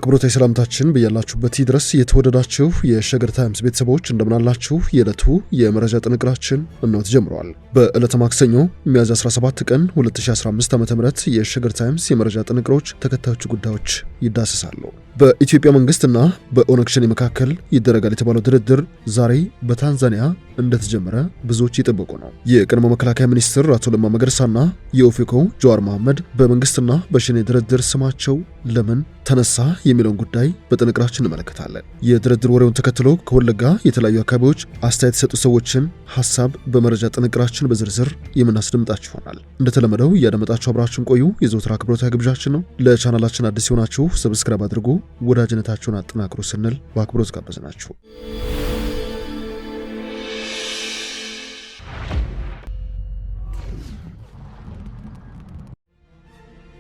አክብሮታዊ ሰላምታችን በያላችሁበት ድረስ የተወደዳችሁ የሸገር ታይምስ ቤተሰቦች እንደምናላችሁ። የዕለቱ የመረጃ ጥንቅራችን እነሆ ተጀምሯል። በዕለተ ማክሰኞ ሚያዝያ 17 ቀን 2015 ዓ.ም የሸገር ታይምስ የመረጃ ጥንቅሮች ተከታዮቹ ጉዳዮች ይዳሰሳሉ። በኢትዮጵያ መንግስትና በኦነግ ሸኔ መካከል ይደረጋል የተባለው ድርድር ዛሬ በታንዛኒያ እንደተጀመረ ብዙዎች ይጠበቁ ነው። የቀድሞ መከላከያ ሚኒስትር አቶ ለማ መገርሳና የኦፌኮ ጀዋር መሐመድ በመንግስትና በሸኔ ድርድር ስማቸው ለምን ተነሳ የሚለውን ጉዳይ በጥንቅራችን እንመለከታለን። የድርድር ወሬውን ተከትሎ ከወለጋ የተለያዩ አካባቢዎች አስተያየት የሰጡ ሰዎችን ሐሳብ በመረጃ ጥንቅራችን በዝርዝር የምናስደምጣችሁ ይሆናል። እንደተለመደው እያደመጣችሁ አብራችሁን ቆዩ የዘወትር አክብሮታዊ ግብዣችን ነው። ለቻናላችን አዲስ የሆናችሁ ሰብስክራይብ አድርጉ፣ ወዳጅነታችሁን አጠናክሩ ስንል በአክብሮት ጋበዝናችሁ።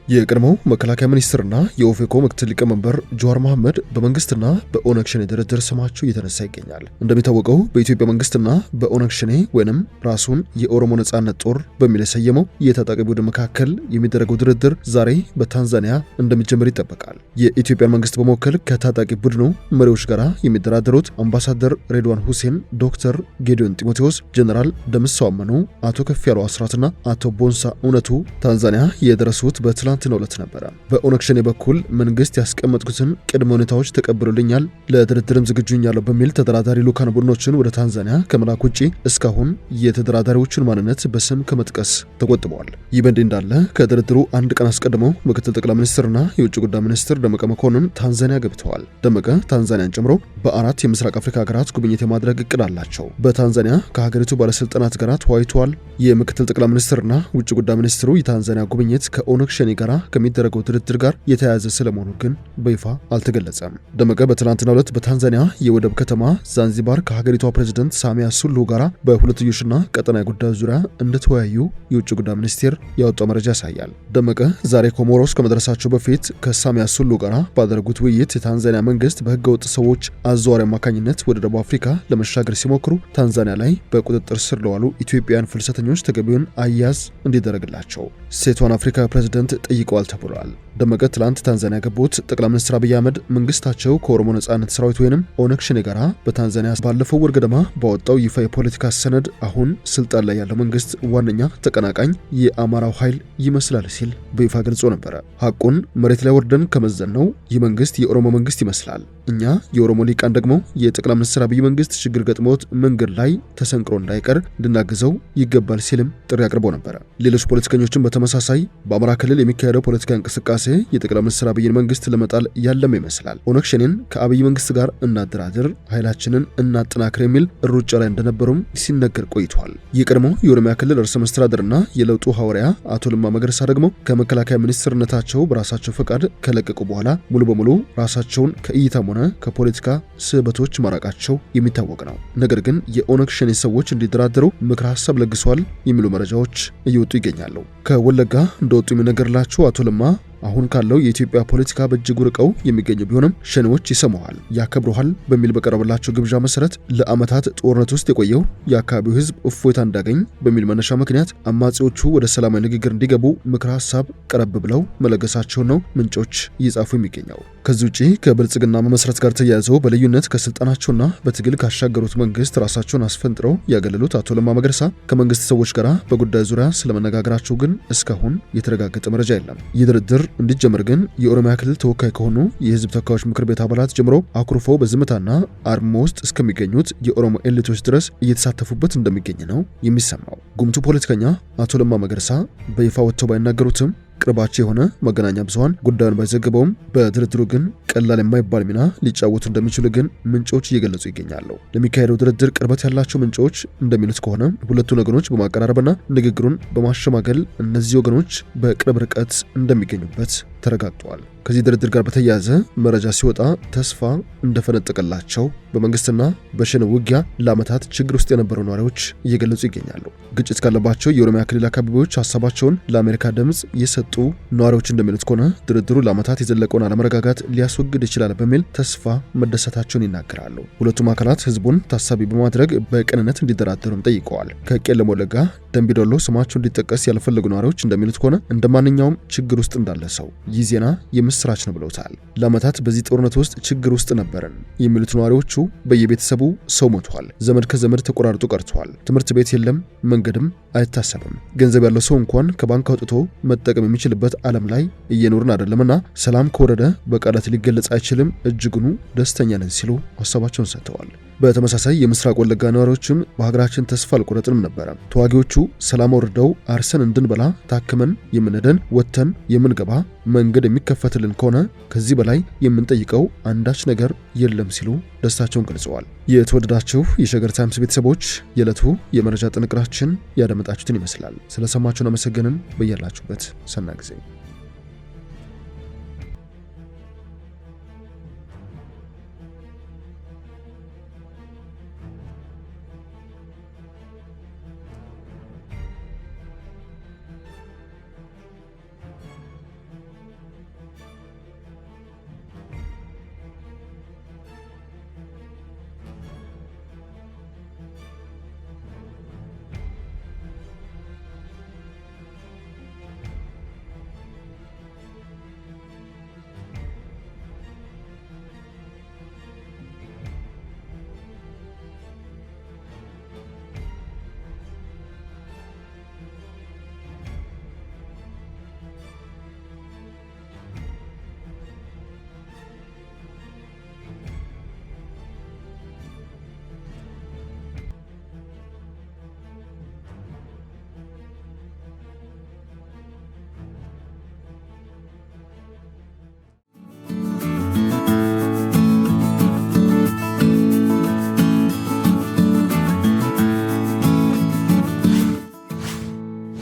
የቀድሞው መከላከያ ሚኒስትርና የኦፌኮ ምክትል ሊቀመንበር ጀዋር መሐመድ በመንግስትና በኦነግ ሸኔ ድርድር ስማቸው እየተነሳ ይገኛል። እንደሚታወቀው በኢትዮጵያ መንግስትና በኦነግ ሸኔ ወይንም ራሱን የኦሮሞ ነጻነት ጦር በሚል የሰየመው የታጣቂ ቡድን መካከል የሚደረገው ድርድር ዛሬ በታንዛኒያ እንደሚጀምር ይጠበቃል። የኢትዮጵያን መንግስት በመወከል ከታጣቂ ቡድኑ መሪዎች ጋር የሚደራደሩት አምባሳደር ሬድዋን ሁሴን፣ ዶክተር ጌዲዮን ጢሞቴዎስ፣ ጀነራል ደምሰው አመኑ፣ አቶ ከፍያለው አስራትና አቶ ቦንሳ እውነቱ ታንዛኒያ የደረሱት በትላንት ነው ነበረ። በኦነግ ሸኔ በኩል መንግስት ያስቀመጡትን ቅድመ ሁኔታዎች ተቀብሎልኛል፣ ለድርድርም ዝግጁኛለሁ በሚል ተደራዳሪ ልኡካን ቡድኖችን ወደ ታንዛኒያ ከመላክ ውጪ እስካሁን የተደራዳሪዎችን ማንነት በስም ከመጥቀስ ተቆጥበዋል። ይህ በእንዲህ እንዳለ ከድርድሩ አንድ ቀን አስቀድመው ምክትል ጠቅላይ ሚኒስትርና የውጭ ጉዳይ ሚኒስትር ደመቀ መኮንን ታንዛኒያ ገብተዋል። ደመቀ ታንዛኒያን ጨምሮ በ4 የምስራቅ አፍሪካ ሀገራት ጉብኝት የማድረግ እቅድ አላቸው። በታንዛኒያ ከሀገሪቱ ባለስልጣናት ጋር ተወያይተዋል። የምክትል ጠቅላይ ሚኒስትርና ውጭ ጉዳይ ሚኒስትሩ የታንዛኒያ ጉብኝት ከኦነግ ሸኔ ጋር ከሚደረገው ድርድር ጋር የተያያዘ ስለመሆኑ ግን በይፋ አልተገለጸም። ደመቀ በትላንትናው ዕለት በታንዛኒያ የወደብ ከተማ ዛንዚባር ከሀገሪቷ ፕሬዝዳንት ሳሚያ ሱሉሁ ጋር በሁለትዮሽና ቀጠናዊ ጉዳዮች ዙሪያ እንደተወያዩ የውጭ ጉዳይ ሚኒስቴር ያወጣው መረጃ ያሳያል። ደመቀ ዛሬ ኮሞሮስ ከመድረሳቸው በፊት ከሳሚያ ሱሉሁ ጋር ባደረጉት ውይይት የታንዛኒያ መንግስት በህገወጥ ሰዎች አዘዋዋሪ አማካኝነት ወደ ደቡብ አፍሪካ ለመሻገር ሲሞክሩ ታንዛኒያ ላይ በቁጥጥር ስር ለዋሉ ኢትዮጵያውያን ፍልሰተኞች ተገቢውን አያያዝ እንዲደረግላቸው ሴቷን አፍሪካ ፕሬዝዳንት ጠይቀዋል ተብሏል። ደመቀ ትላንት ታንዛኒያ ገቡት ጠቅላይ ሚኒስትር አብይ አህመድ መንግስታቸው ከኦሮሞ ነጻነት ሰራዊት ወይንም ኦነግ ሸኔ ጋር በታንዛኒያ ባለፈው ወር ገደማ ባወጣው ይፋ የፖለቲካ ሰነድ አሁን ስልጣን ላይ ያለው መንግስት ዋነኛ ተቀናቃኝ የአማራው ኃይል ይመስላል ሲል በይፋ ገልጾ ነበረ። ሐቁን መሬት ላይ ወርደን ከመዘን ነው ይህ መንግስት የኦሮሞ መንግስት ይመስላል። እኛ የኦሮሞ ሊቃን ደግሞ የጠቅላይ ሚኒስትር አብይ መንግስት ችግር ገጥሞት መንገድ ላይ ተሰንቅሮ እንዳይቀር እንድናግዘው ይገባል ሲልም ጥሪ አቅርቦ ነበረ። ሌሎች ፖለቲከኞችም በተመሳሳይ በአማራ ክልል የሚካሄደው ፖለቲካ እንቅስቃሴ የጠቅላይ ሚኒስትር አብይን መንግስት ለመጣል ያለም ይመስላል። ኦነግ ሸኔን ከአብይ መንግስት ጋር እናደራድር፣ ኃይላችንን እናጠናክር የሚል ሩጫ ላይ እንደነበሩም ሲነገር ቆይቷል። የቀድሞው የኦሮሚያ ክልል ርዕሰ መስተዳድርና የለውጡ ሐዋርያ አቶ ለማ መገርሳ ደግሞ ከመከላከያ ሚኒስትርነታቸው በራሳቸው ፈቃድ ከለቀቁ በኋላ ሙሉ በሙሉ ራሳቸውን ከእይታም ሆነ ከፖለቲካ ስህበቶች ማራቃቸው የሚታወቅ ነው። ነገር ግን የኦነግ ሸኔ ሰዎች እንዲደራደሩ ምክረ ሐሳብ ለግሷል የሚሉ መረጃዎች እየወጡ ይገኛሉ። ከወለጋ እንደወጡ የሚነገርላቸው አቶ ለማ አሁን ካለው የኢትዮጵያ ፖለቲካ በእጅጉ ርቀው የሚገኙ ቢሆንም ሸኔዎች ይሰማዋል፣ ያከብሩሃል በሚል በቀረበላቸው ግብዣ መሰረት ለዓመታት ጦርነት ውስጥ የቆየው የአካባቢው ህዝብ እፎይታ እንዳገኝ በሚል መነሻ ምክንያት አማጺዎቹ ወደ ሰላማዊ ንግግር እንዲገቡ ምክረ ሐሳብ ቀረብ ብለው መለገሳቸው ነው ምንጮች እየጻፉ የሚገኘው። ከዚህ ውጪ ከብልጽግና መመስረት ጋር ተያይዘው በልዩነት ከስልጣናቸውና በትግል ካሻገሩት መንግስት ራሳቸውን አስፈንጥረው ያገለሉት አቶ ለማ መገርሳ ከመንግስት ሰዎች ጋር በጉዳዩ ዙሪያ ስለመነጋገራቸው ግን እስካሁን የተረጋገጠ መረጃ የለም። ይህ ድርድር እንዲጀምር ግን የኦሮሚያ ክልል ተወካይ ከሆኑ የህዝብ ተወካዮች ምክር ቤት አባላት ጀምሮ አኩርፎ በዝምታና አርሞ ውስጥ እስከሚገኙት የኦሮሞ ኤሊቶች ድረስ እየተሳተፉበት እንደሚገኝ ነው የሚሰማው። ጉምቱ ፖለቲከኛ አቶ ለማ መገርሳ በይፋ ወጥተው ባይናገሩትም ቅርባቸው የሆነ መገናኛ ብዙሃን ጉዳዩን ባይዘግበውም በድርድሩ ግን ቀላል የማይባል ሚና ሊጫወቱ እንደሚችሉ ግን ምንጮች እየገለጹ ይገኛሉ። ለሚካሄደው ድርድር ቅርበት ያላቸው ምንጮች እንደሚሉት ከሆነ ሁለቱን ወገኖች በማቀራረብና ንግግሩን በማሸማገል እነዚህ ወገኖች በቅርብ ርቀት እንደሚገኙበት ተረጋግጧል። ከዚህ ድርድር ጋር በተያያዘ መረጃ ሲወጣ ተስፋ እንደፈነጠቀላቸው በመንግስትና በሸኔ ውጊያ ለዓመታት ችግር ውስጥ የነበሩ ነዋሪዎች እየገለጹ ይገኛሉ። ግጭት ካለባቸው የኦሮሚያ ክልል አካባቢዎች ሐሳባቸውን ለአሜሪካ ድምጽ የሰጡ ነዋሪዎች እንደሚሉት ከሆነ ድርድሩ ለዓመታት የዘለቀውን አለመረጋጋት ሊያስወግድ ይችላል በሚል ተስፋ መደሰታቸውን ይናገራሉ። ሁለቱም አካላት ህዝቡን ታሳቢ በማድረግ በቅንነት እንዲደራደሩም ጠይቀዋል። ከቄለም ወለጋ፣ ደምቢዶሎ ስማቸው እንዲጠቀስ ያልፈለጉ ነዋሪዎች እንደሚሉት ከሆነ እንደማንኛውም ችግር ውስጥ እንዳለ ሰው ይህ ዜና የምስራች ነው ብለውታል። ለዓመታት በዚህ ጦርነት ውስጥ ችግር ውስጥ ነበርን የሚሉት ነዋሪዎቹ በየቤተሰቡ ሰው ሞቷል፣ ዘመድ ከዘመድ ተቆራርጦ ቀርቷል፣ ትምህርት ቤት የለም፣ መንገድም አይታሰብም፣ ገንዘብ ያለው ሰው እንኳን ከባንክ አውጥቶ መጠቀም የሚችልበት ዓለም ላይ እየኖርን አይደለምና ሰላም ከወረደ በቃላት ሊገለጽ አይችልም፣ እጅጉኑ ደስተኛ ነን ሲሉ ሐሳባቸውን ሰጥተዋል። በተመሳሳይ የምስራቅ ወለጋ ነዋሪዎችም በሀገራችን ተስፋ አልቆረጥንም ነበረ። ተዋጊዎቹ ሰላም ወርደው አርሰን እንድንበላ ታክመን የምንደን ወጥተን የምንገባ መንገድ የሚከፈትልን ከሆነ ከዚህ በላይ የምንጠይቀው አንዳች ነገር የለም ሲሉ ደስታቸውን ገልጸዋል። የተወደዳችሁ የሸገር ታይምስ ቤተሰቦች የዕለቱ የመረጃ ጥንቅራችን ያደመጣችሁትን ይመስላል። ስለሰማችሁን አመሰግንን። በያላችሁበት ሰናይ ጊዜ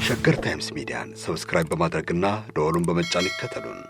ሸገር ታይምስ ሚዲያን ሰብስክራይብ በማድረግና ደወሉን በመጫን ይከተሉን።